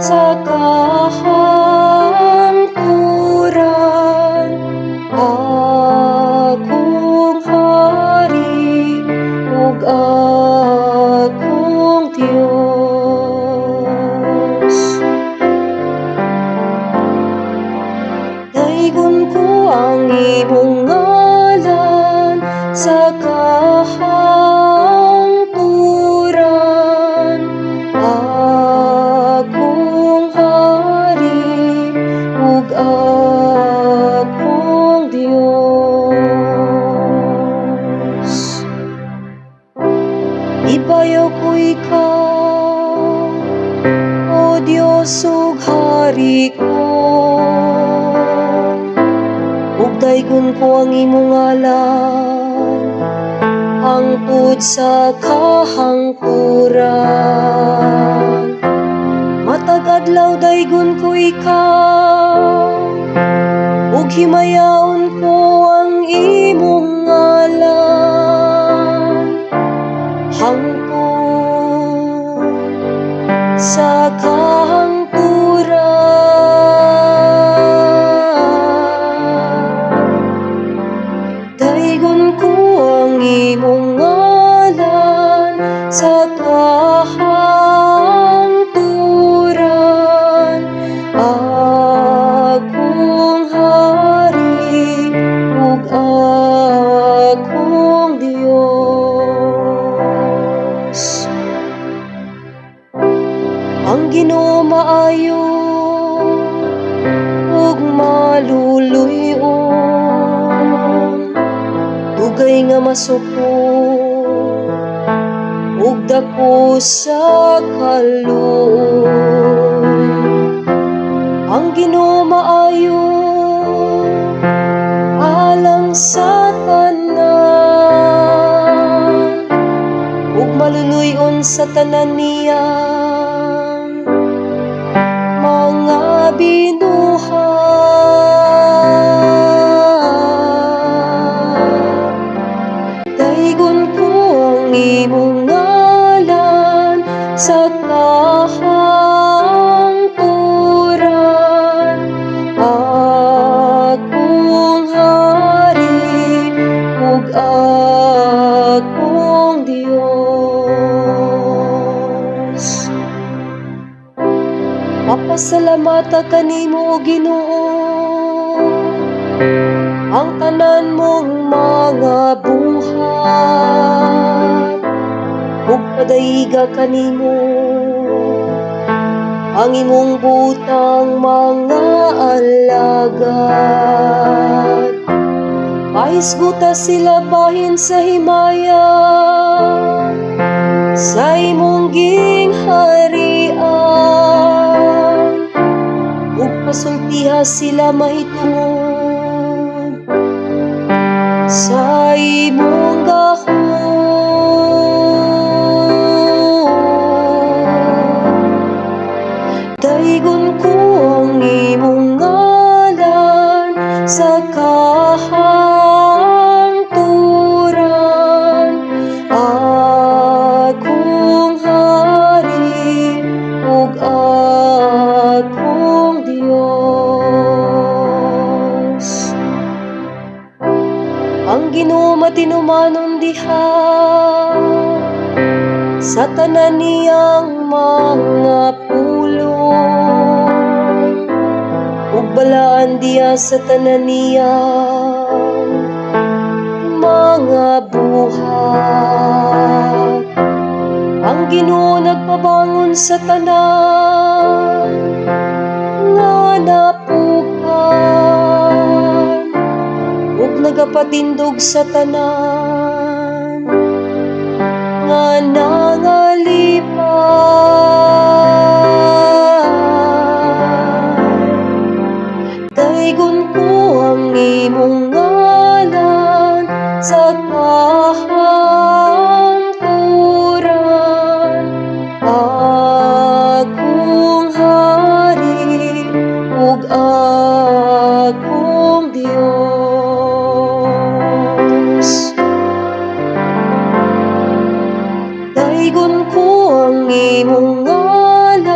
sa kahangturan. Akong hari ug akong Dios. Daygon ko ang imong ngalan sa kahangturan. Akong hari ug akong Dios. Ibayaw ko ikaw, O Dios ug hari ko, ug daygon ko ang imong ngalan hangtod sa kahangturan. Matag adlaw daygon ko ikaw, ug himayaon ko ang imong ngalan hangtod sa kahangturan. Daygon ko ang imong ngalan sa kahangturan. Akong hari ug akong Dios. Ang Ginoo maayo ug maluluy-on, dugay nga masupol ug dako sa kaluoy. Ang Ginoo maayo alang sa tanan, ug maluluy-on sa tanan niyang mga binuhat. Daygon ko ang imong ngalan sa kahangturan. Akong hari ug akong Dios. Papasalamata kanimo, Ginoo, ang tanan mong mga buhat, ug padaiga kanimo ang imong butang mga alagad. Paisguta sila bahin sa himaya sa imong gingharian, ug pasultiha sila mahitungod sa imong gahom. Daygon ko ang imong ngalan sa kahangturan. Akong hari ug akong Dios. Ang Ginoo matinumanon diha sa tanan niyang mga pulong, ug balaan diha sa tanan niyang mga buhat. Ang Ginoo nagpabangon sa tanan nga napukan, ug nagapatindog sa tanan nga nangalipay. Daygon ko ang imong ngalan sa kahangturan. Akong hari ug akong Dios. Daygon ko ang imong ngalan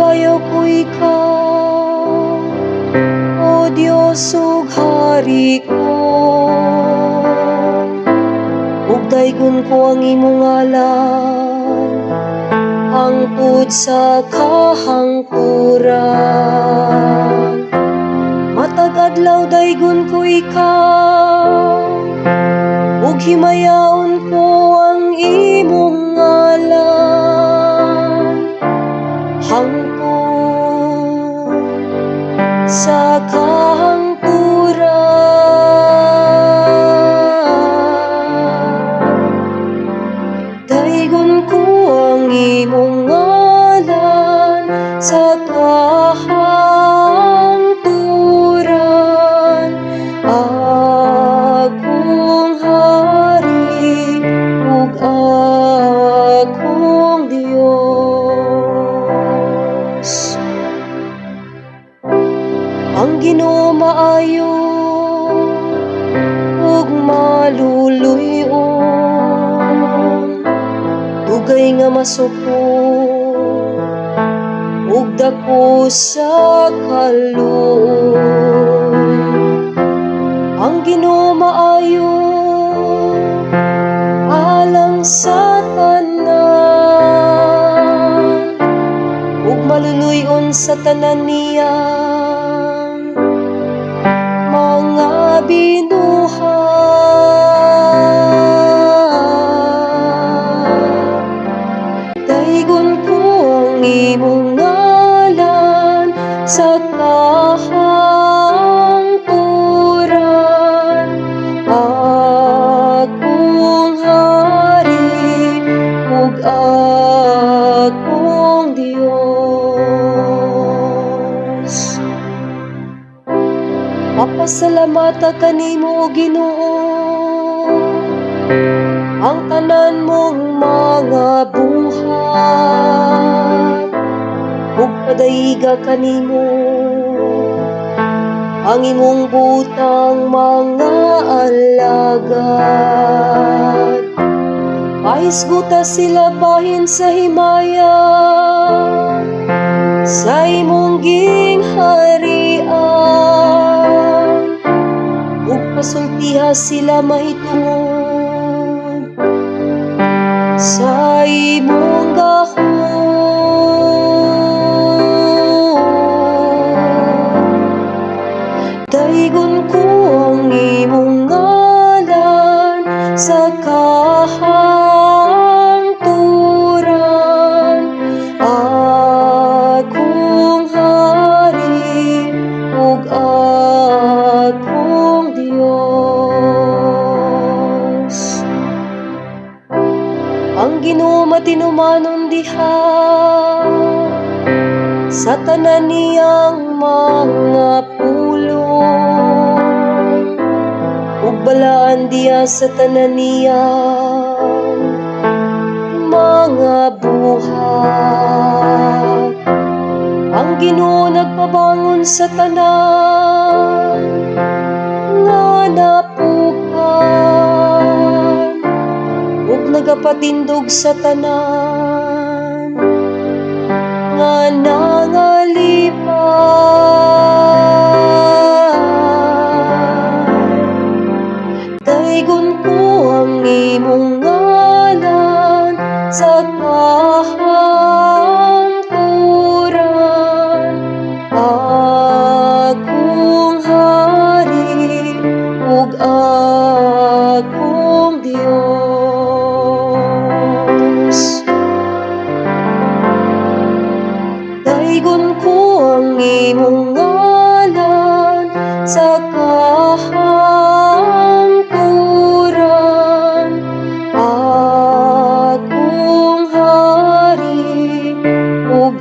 Padayaw ko ikaw, O Dios ug Hari ko. Ug daygon ko ang imong ngalan, hangtod sa kahangkuran. Matag adlaw daygon ko ikaw, ug himayaon ko ang imong ngalan, hangtod sa kahangkuran. Daygon ko ang imong ngalan sa kahangturan, akong Hari ug akong Dios. Ang Ginoo maayo ug maluluy-on, dugay nga masuko ug dako sa kaluoy. Ang Ginoo maayo alang sa tanan, ug maluluy-on sa tanan niyang mga binuhat. Daygon ko ang imong ngalan sa kahangturan, akong Hari ug akong Dios. Papasalamata kanimo, Ginoo, ang tanan mong mga buhat, ug padayiga kanimo ang imong butang mga alagad. Pahisguta sila bahin sa himaya, sa imong gingharian, ug pasultiha sila mahitungod sa imong gahom. Daygon ko ang imong ngalan sa kahangturan, akong Hari ug akong Dios. Ang Ginoo matinumanon diha sa tanan niyang mga pulong, ug balaan diya sa tanan niyang mga buhat. Ang Ginoo nagpabangon sa tanan nga napukan, ug nagapatindog sa tanan nga nangalipay. Daygon ko ang imong ngalan sa kahangturan, akong Hari ug akong Dios. Daygon ko ang imong ngalan sa kahangturan, akong Hari ug